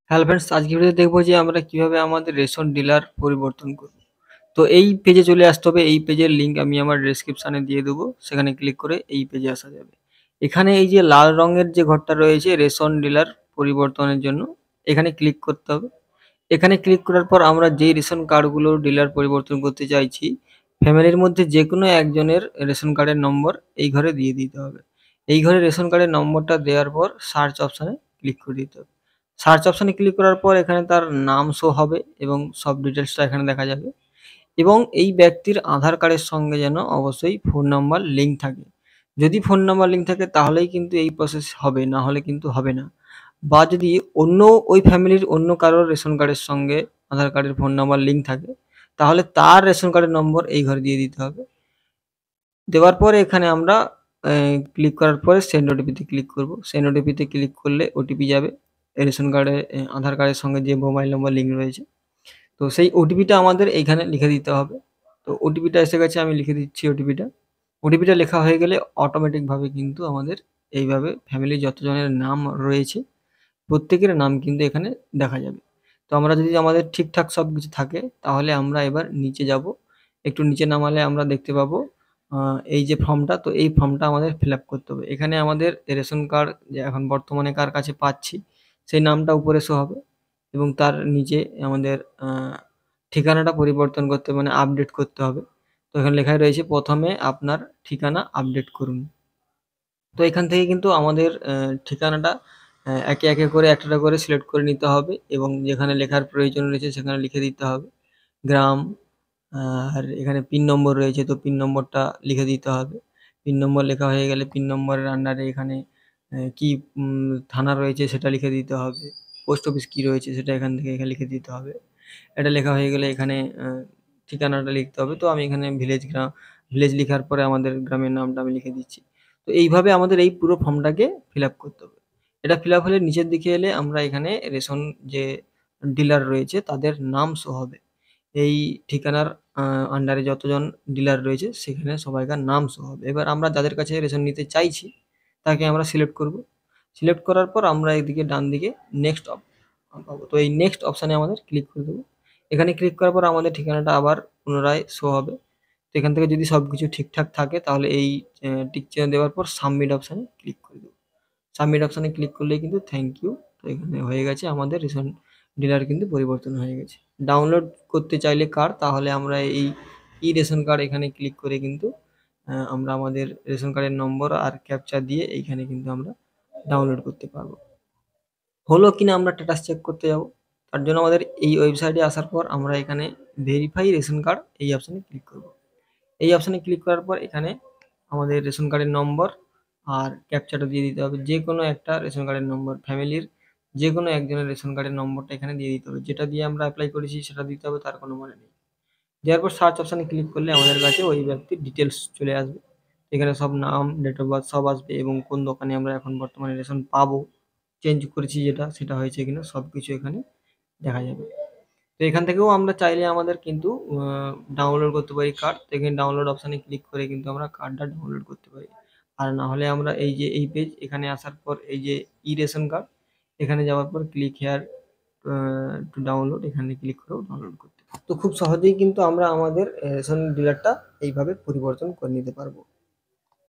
Hello friends, আজকে ভিডিওতে দেখবো যে আমরা কিভাবে আমাদের রেশন ডিলার পরিবর্তন করব। তো এই পেজে চলে আসতে হবে। এই পেজের লিঙ্ক আমি আমার ডেসক্রিপশনে দিয়ে দেবো, সেখানে ক্লিক করে এই পেজে আসা যাবে। এখানে এই যে লাল রঙের যে ঘরটা রয়েছে রেশন ডিলার পরিবর্তনের জন্য, এখানে ক্লিক করতে হবে। এখানে ক্লিক করার পর আমরা যেই রেশন কার্ডগুলো ডিলার পরিবর্তন করতে চাইছি, ফ্যামিলির মধ্যে যে কোনো একজনের রেশন কার্ডের নম্বর এই ঘরে দিয়ে দিতে হবে। এই ঘরে রেশন কার্ডের নম্বরটা দেওয়ার পর সার্চ অপশানে ক্লিক করে দিতে হবে। সার্চ অপশানে ক্লিক করার পর এখানে তার নাম শো হবে এবং সব ডিটেলসটা এখানে দেখা যাবে। এবং এই ব্যক্তির আধার কার্ডের সঙ্গে যেন অবশ্যই ফোন নাম্বার লিঙ্ক থাকে। যদি ফোন নাম্বার লিঙ্ক থাকে তাহলেই কিন্তু এই প্রসেস হবে, না হলে কিন্তু হবে না। বা যদি অন্য ওই ফ্যামিলির অন্য কারোর রেশন কার্ডের সঙ্গে আধার কার্ডের ফোন নাম্বার লিঙ্ক থাকে, তাহলে তার রেশন কার্ডের নম্বর এই ঘরে দিয়ে দিতে হবে। দেওয়ার পরে এখানে আমরা ক্লিক করার পরে সেন্ড ওটিপিতে ক্লিক করব। সেন্ড ওটিপিতে ক্লিক করলে ওটিপি যাবে রেশন কার্ডে, আধার কার্ডের সঙ্গে যে মোবাইল নম্বর লিঙ্ক রয়েছে। তো সেই ওটিপিটা আমাদের এইখানে লিখে দিতে হবে। তো ওটিপিটা এসে গেছে, আমি লিখে দিচ্ছি ওটিপিটা। ওটিপিটা লেখা হয়ে গেলে অটোমেটিকভাবে কিন্তু আমাদের এইভাবে ফ্যামিলির যতজনের নাম রয়েছে প্রত্যেকের নাম কিন্তু এখানে দেখা যাবে। তো আমরা যদি আমাদের ঠিকঠাক সব কিছু থাকে তাহলে আমরা এবার নিচে যাব। একটু নিচে নামালে আমরা দেখতে পাবো এই যে ফর্মটা, তো এই ফর্মটা আমাদের ফিল আপ করতে হবে। এখানে আমাদের রেশন কার্ড যে এখন বর্তমানে কার কাছে পাচ্ছি সেই নামটা উপরে শো হবে এবং তার নিচে আমাদের ঠিকানাটা পরিবর্তন করতে মানে আপডেট করতে হবে। তো এখানে লেখাই রয়েছে প্রথমে আপনার ঠিকানা আপডেট করুন। তো এখান থেকে কিন্তু আমাদের ঠিকানাটা একে, একে করে একটা করে সিলেক্ট করে নিতে হবে এবং যেখানে লেখার প্রয়োজন রয়েছে সেখানে লিখে দিতে হবে। গ্রাম, আর এখানে পিন নম্বর রয়েছে তো পিন নম্বরটা লিখে দিতে হবে। পিন নম্বর লেখা হয়ে গেলে পিন নম্বরের আন্ডারে এখানে কি থানা রয়েছে সেটা লিখে দিতে হবে। পোস্ট অফিস কি রয়েছে সেটা এখান থেকে এখানে লিখে দিতে হবে। এটা লেখা হয়ে গেলে এখানে ঠিকানাটা লিখতে হবে। তো আমি এখানে ভিলেজ লিখার পরে আমাদের গ্রামের নামটা আমি লিখে দিচ্ছি। তো এইভাবে আমাদের এই পুরো ফর্মটাকে ফিল আপ করতে হবে। এটা ফিল আপ হলে নিচের দিকে এলে আমরা এখানে রেশন যে ডিলার রয়েছে তাদের নাম শো হবে। এই ঠিকানার আন্ডারে যতজন ডিলার রয়েছে সেখানে সবাইকার নাম শো হবে। এবার আমরা যাদের কাছে রেশন নিতে চাইছি তাকে আমরা সিলেক্ট করব। সিলেক্ট করার পর আমরা এদিকে ডান দিকে নেক্সট পাবো। তো এই নেক্সট অপশানে আমাদের ক্লিক করে দেবো। এখানে ক্লিক করার পর আমাদের ঠিকানাটা আবার পুনরায় শো হবে। তো এখান থেকে যদি সবকিছু ঠিকঠাক থাকে তাহলে এই টিক চিহ্ন দেওয়ার পর সাবমিট অপশানে ক্লিক করে দেবো। সাবমিট অপশানে ক্লিক করলেই কিন্তু থ্যাংক ইউ। তো এখানে হয়ে গেছে, আমাদের রেশন ডিলার কিন্তু পরিবর্তন হয়ে গেছে। ডাউনলোড করতে চাইলে কার্ড তাহলে আমরা এই রেশন কার্ড এখানে ক্লিক করে কিন্তু আমরা আমাদের রেশন কার্ডের নম্বর আর ক্যাপচা দিয়ে এইখানে কিন্তু আমরা ডাউনলোড করতে পারবো। হলো কিনা আমরা স্ট্যাটাস চেক করতে যাব। তার জন্য আমাদের এই ওয়েবসাইটে আসার পর আমরা এখানে ভেরিফাই রেশন কার্ড এই অপশানে ক্লিক করব। এই অপশানে ক্লিক করার পর এখানে আমাদের রেশন কার্ডের নম্বর আর ক্যাপচাটা দিয়ে দিতে হবে। যে কোনো একটা রেশন কার্ডের নম্বর, ফ্যামিলির যে কোনো একজনের রেশন কার্ডের নম্বরটা এখানে দিয়ে দিতে হবে। যেটা দিয়ে আমরা অ্যাপ্লাই করেছি সেটা দিতে হবে, তার কোনো মানে নেই। দেওয়ার পর সার্চ অপশানে ক্লিক করলে আমাদের কাছে ওই ব্যক্তির ডিটেলস চলে আসবে। এখানে সব নাম, ডেট অফ বার্থ সব আসবে এবং কোন দোকানে আমরা এখন বর্তমানে রেশন পাবো, চেঞ্জ করেছি যেটা সেটা হয়েছে কিনা সব কিছু এখানে দেখা যাবে। তো এখান থেকেও আমরা চাইলে আমাদের কিন্তু ডাউনলোড করতে পারি কার্ড। তো এখানে ডাউনলোড অপশানে ক্লিক করে কিন্তু আমরা কার্ডটা ডাউনলোড করতে পারি। আর না হলে আমরা এই যে এই পেজ এখানে আসার পর এই যে রেশন কার্ড এখানে যাওয়ার পর ক্লিক হেয়ার টু ডাউনলোড এখানে ক্লিক করেও ডাউনলোড করতে পারি। তো খুব সহজেই কিন্তু আমরা আমাদের রেশন ডিলারটা এইভাবে পরিবর্তন করে নিতে পারবো।